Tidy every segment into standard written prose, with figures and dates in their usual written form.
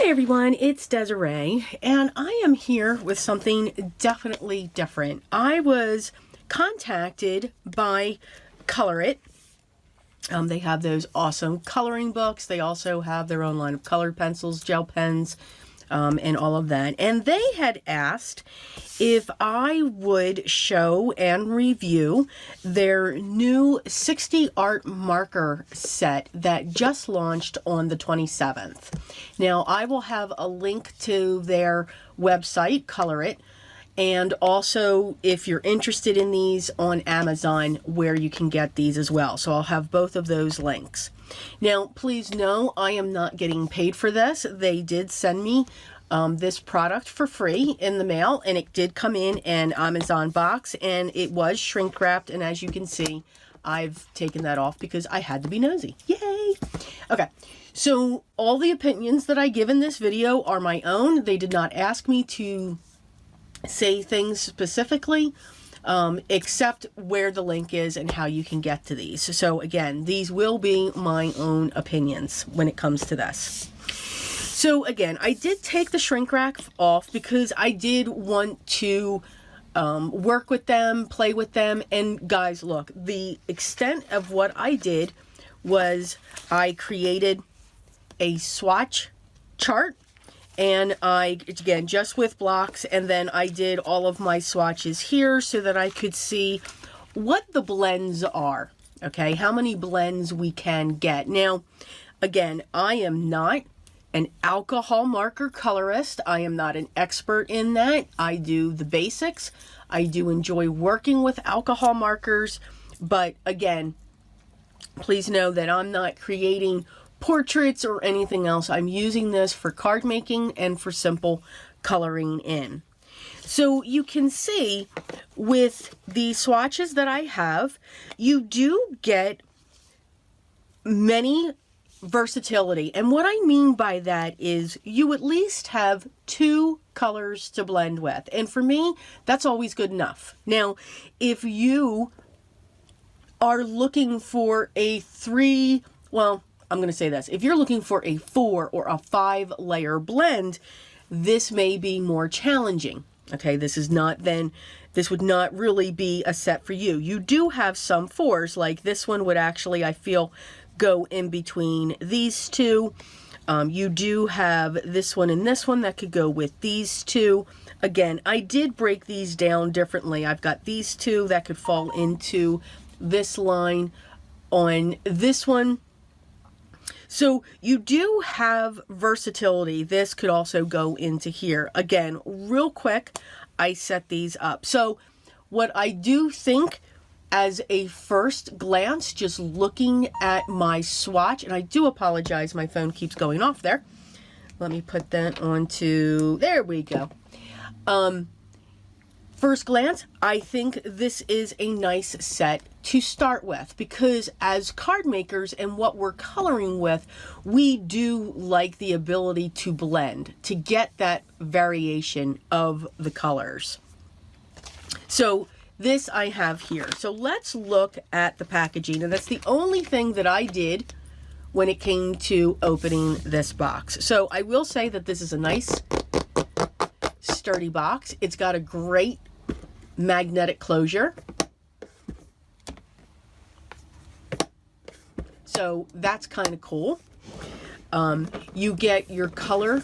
Hi everyone, it's Desiree, and I am here with something definitely different. I was contacted by ColorIt. They have those awesome coloring books. They also have their own line of colored pencils, gel pens, and all of that. And they had asked if I would show and review their new 60 art marker set that just launched on the 27th. Now, I will have a link to their website, ColorIt, and also if you're interested in these on Amazon, where you can get these as well. So I'll have both of those links. Now, please know I am not getting paid for this. They did send me this product for free in the mail, and it did come in an Amazon box, and it was shrink wrapped. And as you can see, I've taken that off because I had to be nosy. Yay! Okay, so all the opinions that I give in this video are my own. They did not ask me to say things specifically, except where the link is and how you can get to these. So again, these will be my own opinions when it comes to this. So again, I did take the shrink wrap off because I did want to work with them, play with them. And guys, look, the extent of what I did was I created a swatch chart, and again, just with blocks, and then I did all of my swatches here so that I could see what the blends are, okay? How many blends we can get. Now, again, I am not an alcohol marker colorist. I am not an expert in that. I do the basics. I do enjoy working with alcohol markers, but again, please know that I'm not creating portraits or anything else. I'm using this for card making and for simple coloring in. So you can see with the swatches that I have, you do get many versatility. And what I mean by that is you at least have 2 colors to blend with. And for me, that's always good enough. Now, if you are looking for a 3, well, I'm going to say this. If you're looking for a 4 or a 5 layer blend, this may be more challenging. Okay, this would not really be a set for you. You do have some 4s, like this one would actually, I feel, go in between these two. You do have this one and this one that could go with these two. Again, I did break these down differently. I've got these 2 that could fall into this line on this one. So you do have versatility. This could also go into here. Again, real quick, I set these up. So what I do think as a first glance, just looking at my swatch, and I do apologize, my phone keeps going off there. Let me put that onto, there we go. First glance, I think this is a nice set to start with, because as card makers and what we're coloring with, we do like the ability to blend, to get that variation of the colors. So this I have here. So let's look at the packaging, and that's the only thing that I did when it came to opening this box. So I will say that this is a nice sturdy box. It's got a great magnetic closure. So that's kind of cool. You get your color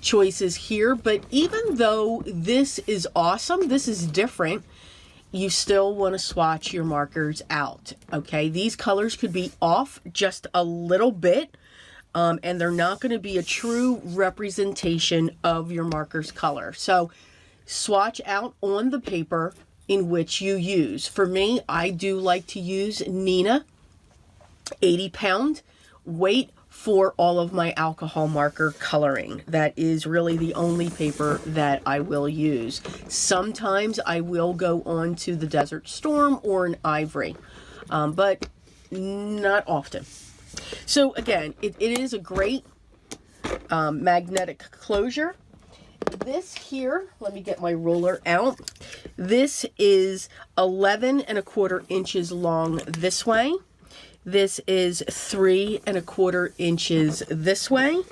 choices here, but even though this is awesome, this is different, you still want to swatch your markers out, okay? These colors could be off just a little bit, and they're not going to be a true representation of your marker's color. So swatch out on the paper in which you use. For me, I do like to use Nina 80-pound weight for all of my alcohol marker coloring. That is really the only paper that I will use. Sometimes I will go on to the Desert Storm or an Ivory, but not often. So again, it is a great magnetic closure. This here, let me get my ruler out. This is 11¼ inches long this way. This is 3¼ inches this way,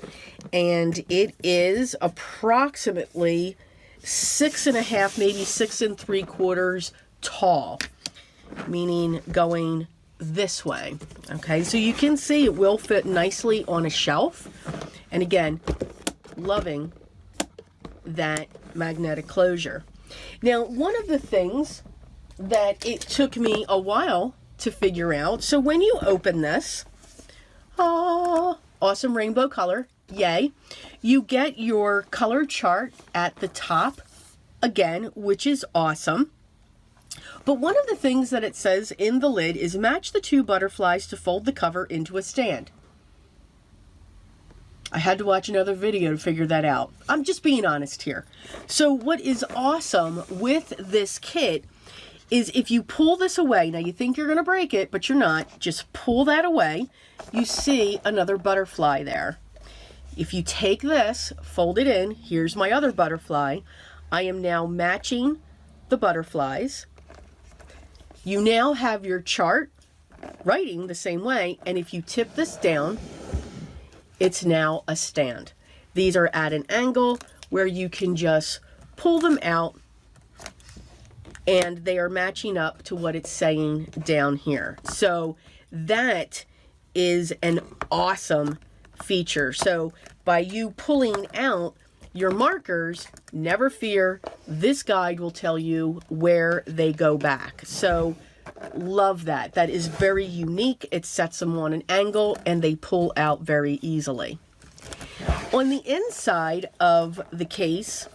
and it is approximately 6.5, maybe 6 3/4 tall, meaning going this way. Okay, so you can see it will fit nicely on a shelf. And again, loving that magnetic closure. Now, one of the things that it took me a while to figure out, so when you open this, awesome rainbow color, yay, you get your color chart at the top again, which is awesome. But one of the things that it says in the lid is match the 2 butterflies to fold the cover into a stand. I had to watch another video to figure that out. I'm just being honest here. So what is awesome with this kit is if you pull this away, now you think you're going to break it, but you're not. Just pull that away. You see another butterfly there. If you take this, fold it in, here's my other butterfly. I am now matching the butterflies. You now have your chart writing the same way, and if you tip this down, it's now a stand. These are at an angle where you can just pull them out and they are matching up to what it's saying down here. So that is an awesome feature. So by you pulling out your markers, never fear, this guide will tell you where they go back. So love that. That is very unique. It sets them on an angle and they pull out very easily. On the inside of the case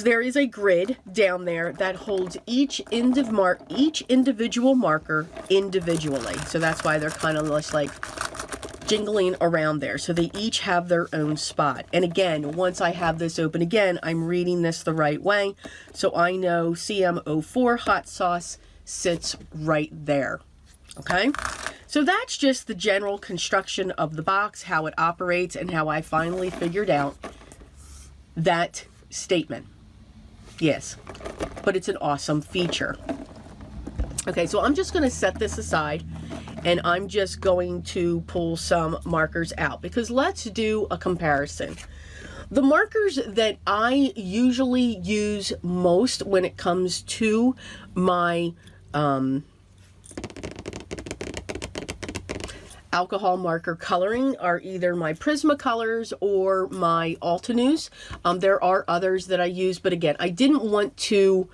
there is a grid down there that holds each individual marker individually. So that's why they're kind of just like jingling around there. So they each have their own spot. And again, once I have this open again, I'm reading this the right way. So I know CM04 hot sauce sits right there. Okay. So that's just the general construction of the box, how it operates, and how I finally figured out that statement. Yes, but it's an awesome feature. Okay, so I'm just going to set this aside and I'm just going to pull some markers out because let's do a comparison. The markers that I usually use most when it comes to my alcohol marker coloring are either my Prismacolors or my Altenews. There are others that I use, but again, I didn't want to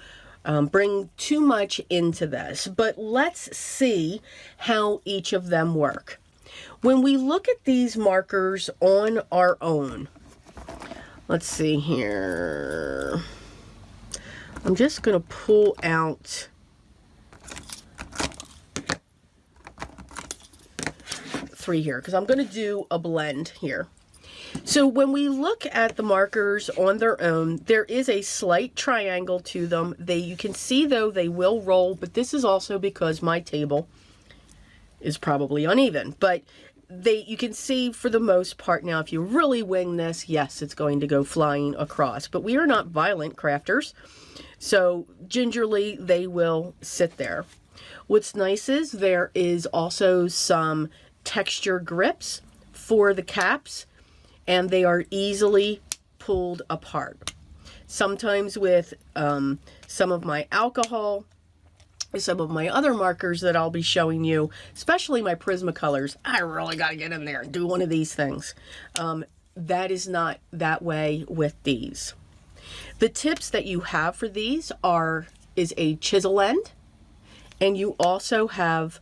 bring too much into this, but let's see how each of them work. When we look at these markers on our own, let's see here. I'm just going to pull out three here because I'm going to do a blend here. So when we look at the markers on their own, there is a slight triangle to them. You can see though they will roll, but this is also because my table is probably uneven. But you can see for the most part now, if you really wing this, yes, it's going to go flying across. But we are not violent crafters, so gingerly they will sit there. What's nice is there is also some texture grips for the caps, and they are easily pulled apart. Sometimes with some of my alcohol, some of my other markers that I'll be showing you, especially my Prismacolors, I really got to get in there and do one of these things. That is not that way with these. The tips that you have for these is a chisel end, and you also have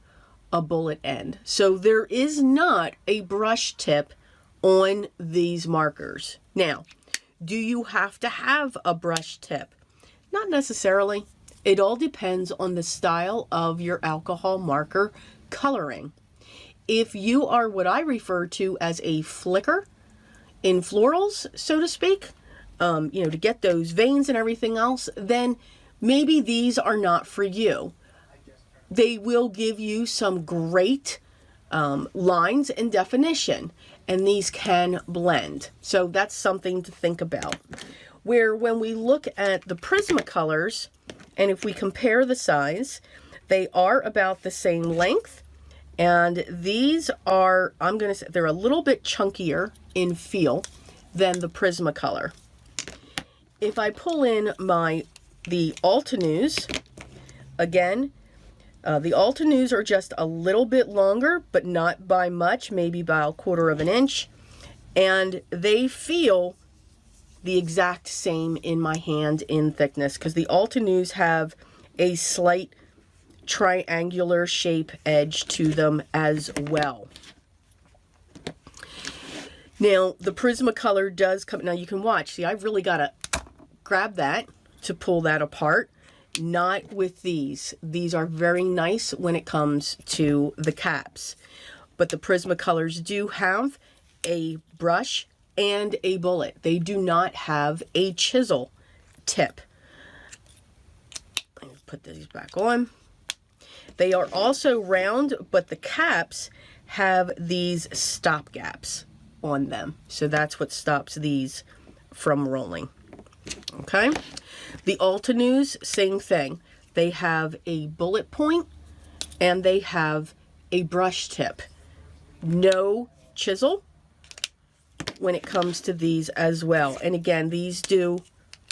a bullet end. So there is not a brush tip on these markers. Now, do you have to have a brush tip? Not necessarily. It all depends on the style of your alcohol marker coloring. If you are what I refer to as a flicker in florals, so to speak, you know, to get those veins and everything else, then maybe these are not for you. They will give you some great lines and definition, and these can blend. So that's something to think about. Where when we look at the Prismacolors, and if we compare the size, they are about the same length, And these are, I'm going to say, they're a little bit chunkier in feel than the Prismacolor. If I pull in the Altenews, again, the Altenews are just a little bit longer, but not by much, maybe by 1/4 of an inch. And they feel the exact same in my hand in thickness, because the Altenews have a slight triangular shape edge to them as well. Now, the Prismacolor does come, now you can watch, see, I've really got to grab that to pull that apart. Not with these. These are very nice when it comes to the caps. But the Prismacolors do have a brush and a bullet. They do not have a chisel tip. Let me put these back on. They are also round, but the caps have these stop gaps on them. So that's what stops these from rolling. Okay? The Altenews, same thing. They have a bullet point and they have a brush tip. No chisel when it comes to these as well. And again, these do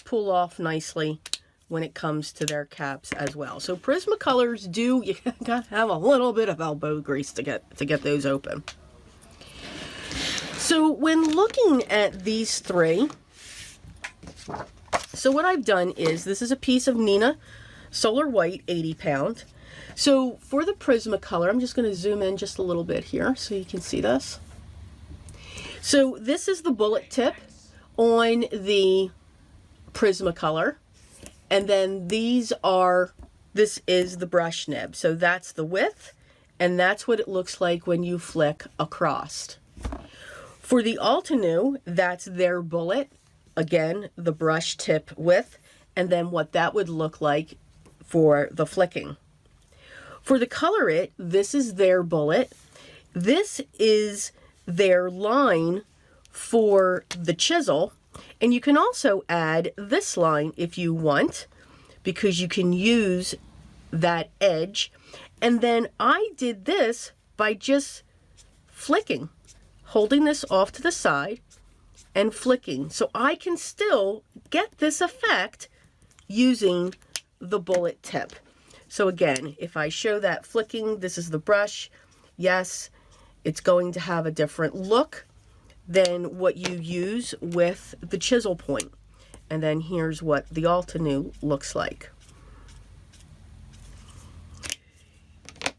pull off nicely when it comes to their caps as well. So Prismacolors do, you gotta have a little bit of elbow grease to get those open. So when looking at these three, so what I've done is, this is a piece of Neenah Solar White 80 pound. So for the Prismacolor, I'm just going to zoom in just a little bit here so you can see this. So this is the bullet tip on the Prismacolor. And then this is the brush nib. So that's the width, and that's what it looks like when you flick across. For the Altenew, that's their bullet. Again, the brush tip width, and then what that would look like for the flicking. For the ColorIt, this is their bullet. This is their line for the chisel. And you can also add this line if you want, because you can use that edge. And then I did this by just flicking, holding this off to the side and flicking. So I can still get this effect using the bullet tip. So again, if I show that flicking, this is the brush. Yes, it's going to have a different look than what you use with the chisel point. And then here's what the Altenew looks like.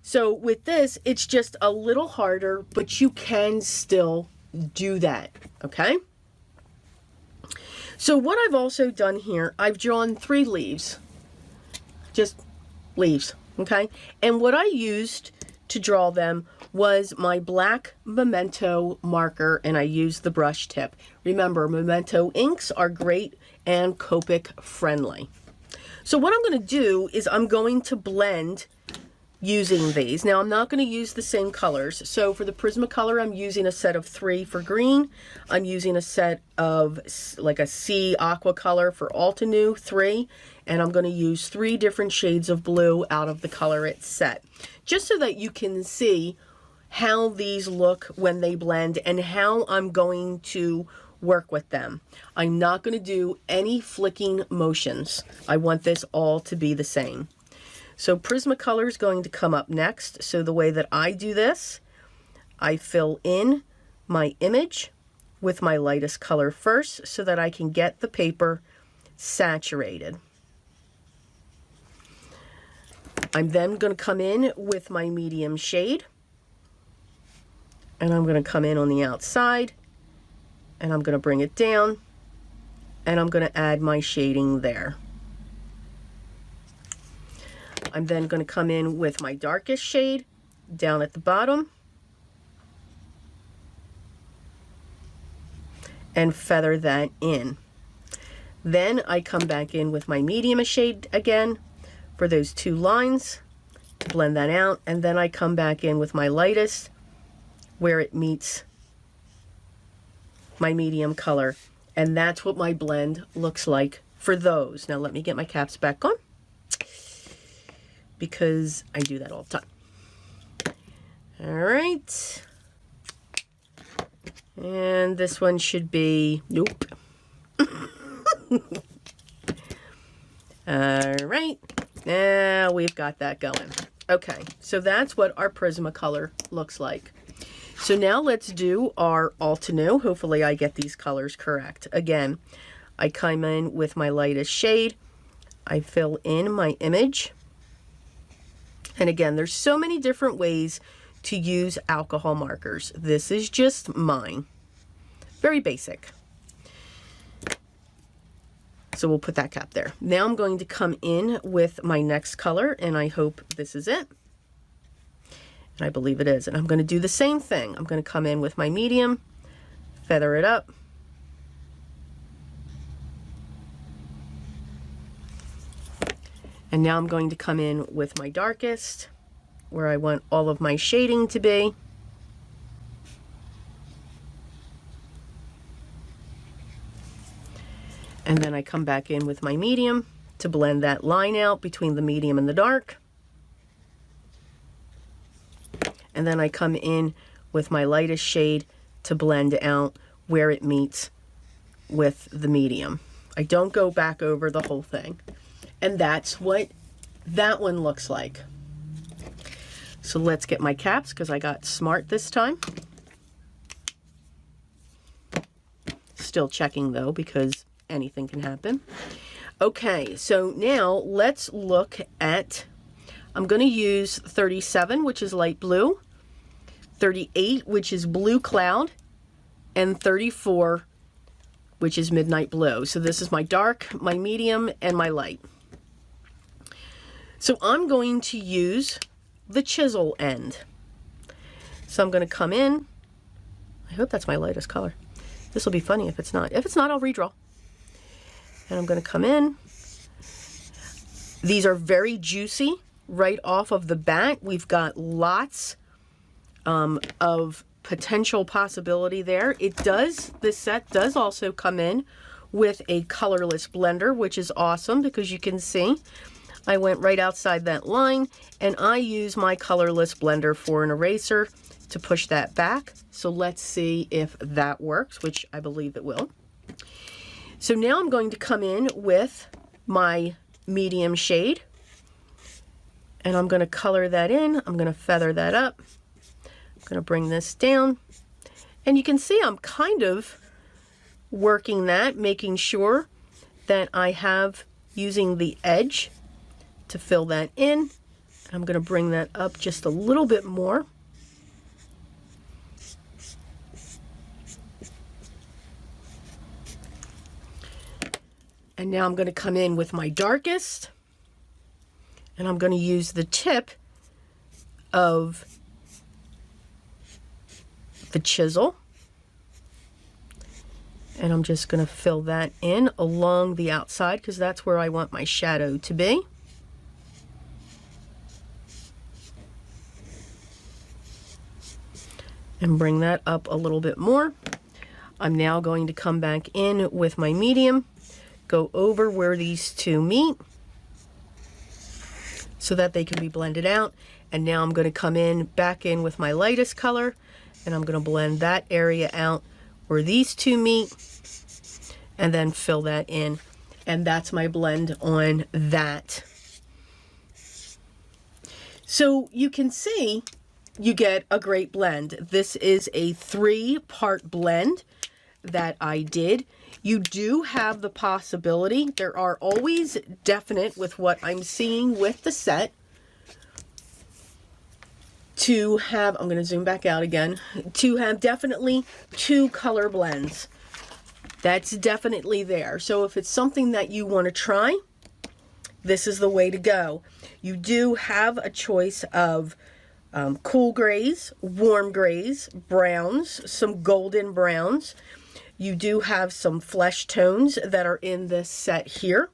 So with this, it's just a little harder, but you can still do that, okay? So what I've also done here, I've drawn 3 leaves, just leaves, okay? And what I used to draw them was my black Memento marker, and I used the brush tip. Remember, Memento inks are great and Copic friendly. So what I'm going to do is I'm going to blend using these. Now I'm not going to use the same colors. So for the Prismacolor, I'm using a set of 3 for green. I'm using a set of like a sea aqua color for Altenew, 3. And I'm going to use 3 different shades of blue out of the ColorIt set. Just so that you can see how these look when they blend and how I'm going to work with them. I'm not going to do any flicking motions. I want this all to be the same. So Prismacolor is going to come up next. So the way that I do this, I fill in my image with my lightest color first so that I can get the paper saturated. I'm then going to come in with my medium shade, and I'm going to come in on the outside, and I'm going to bring it down, and I'm going to add my shading there. I'm then going to come in with my darkest shade down at the bottom and feather that in. Then I come back in with my medium shade again for those 2 lines to blend that out, and then I come back in with my lightest where it meets my medium color, and that's what my blend looks like for those. Now let me get my caps back on, because I do that all the time. All right. And this one should be, nope. All right. Now we've got that going. Okay, so that's what our Prismacolor looks like. So now let's do our Altenew. Hopefully I get these colors correct. Again, I come in with my lightest shade. I fill in my image. And again, there's so many different ways to use alcohol markers. This is just mine. Very basic. So we'll put that cap there. Now I'm going to come in with my next color, and I hope this is it. And I believe it is. And I'm going to do the same thing. I'm going to come in with my medium, feather it up. And now I'm going to come in with my darkest, where I want all of my shading to be. And then I come back in with my medium to blend that line out between the medium and the dark. And then I come in with my lightest shade to blend out where it meets with the medium. I don't go back over the whole thing. And that's what that one looks like. So let's get my caps, because I got smart this time. Still checking though, because anything can happen. Okay, so now let's look at, I'm going to use 37, which is light blue, 38, which is blue cloud, and 34, which is midnight blue. So this is my dark, my medium, and my light. So I'm going to use the chisel end. So I'm going to come in. I hope that's my lightest color. This will be funny if it's not. If it's not, I'll redraw. And I'm going to come in. These are very juicy right off of the bat. We've got lots of potential possibility there. This set does also come in with a colorless blender, which is awesome because you can see I went right outside that line, and I use my colorless blender for an eraser to push that back. So let's see if that works, which I believe it will. So now I'm going to come in with my medium shade, and I'm going to color that in. I'm going to feather that up. I'm going to bring this down, and you can see I'm kind of working that, making sure that I have using the edge to fill that in. I'm going to bring that up just a little bit more. And now I'm going to come in with my darkest, and I'm going to use the tip of the chisel, and I'm just going to fill that in along the outside because that's where I want my shadow to be. And bring that up a little bit more. I'm now going to come back in with my medium, go over where these two meet so that they can be blended out. And now I'm going to come in back in with my lightest color, and I'm going to blend that area out where these two meet and then fill that in. And that's my blend on that. So you can see you get a great blend. This is a 3-part blend that I did. You do have the possibility, there are always definite with what I'm seeing with the set, to have, I'm going to zoom back out again, to have definitely 2 color blends. That's definitely there. So if it's something that you want to try, this is the way to go. You do have a choice of cool grays, warm grays, browns, some golden browns. You do have some flesh tones that are in this set here.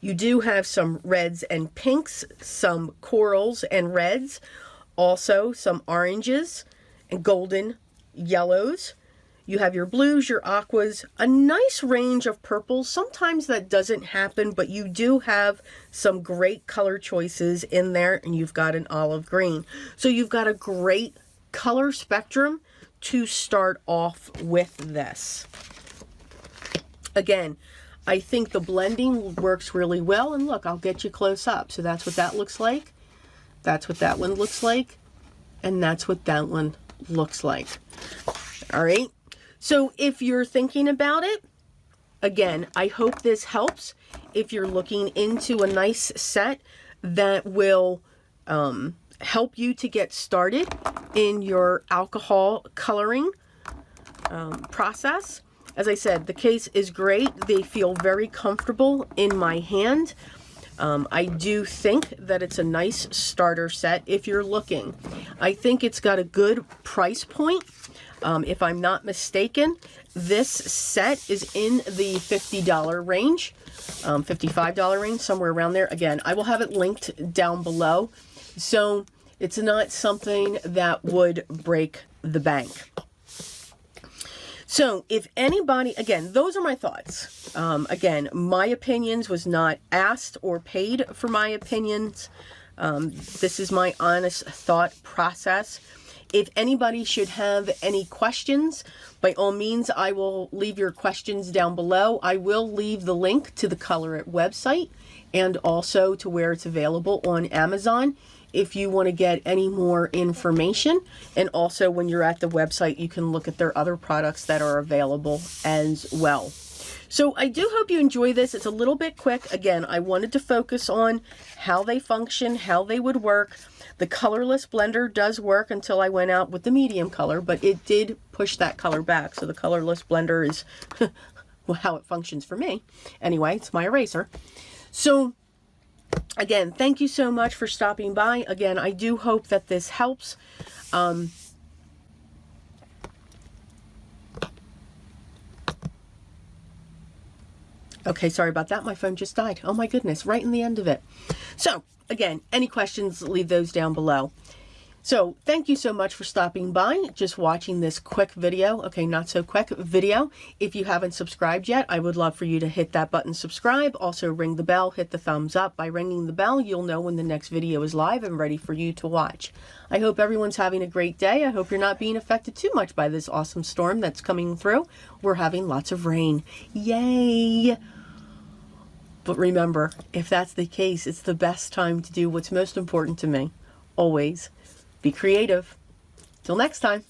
You do have some reds and pinks, some corals and reds, also some oranges and golden yellows. You have your blues, your aquas, a nice range of purples. Sometimes that doesn't happen, but you do have some great color choices in there, and you've got an olive green. So you've got a great color spectrum to start off with this. Again, I think the blending works really well, and look, I'll get you close up. So that's what that looks like. That's what that one looks like. And that's what that one looks like. All right. So if you're thinking about it, again, I hope this helps if you're looking into a nice set that will help you to get started in your alcohol coloring process. As I said, the case is great. They feel very comfortable in my hand. I do think that it's a nice starter set if you're looking. I think it's got a good price point. If I'm not mistaken, this set is in the $50 range, $55 range, somewhere around there. Again, I will have it linked down below. So it's not something that would break the bank. So if anybody, again, those are my thoughts. Again, my opinions was not asked or paid for my opinions. This is my honest thought process. If anybody should have any questions, by all means, I will leave your questions down below. I will leave the link to the ColorIt website and also to where it's available on Amazon if you want to get any more information. And also when you're at the website, you can look at their other products that are available as well. So I do hope you enjoy this. It's a little bit quick. Again, I wanted to focus on how they function, how they would work. The Colorless Blender does work until I went out with the medium color, but it did push that color back. So the Colorless Blender is how it functions for me. Anyway, it's my eraser. So again, thank you so much for stopping by. Again, I do hope that this helps. Okay, sorry about that. My phone just died. Oh my goodness, right in the end of it. So again, any questions, leave those down below. So thank you so much for stopping by, just watching this quick video. Okay, not so quick video. If you haven't subscribed yet, I would love for you to hit that button, subscribe. Also ring the bell, hit the thumbs up. By ringing the bell, you'll know when the next video is live and ready for you to watch. I hope everyone's having a great day. I hope you're not being affected too much by this awesome storm that's coming through. We're having lots of rain. Yay! But remember, if that's the case, it's the best time to do what's most important to me. Always be creative. Till next time.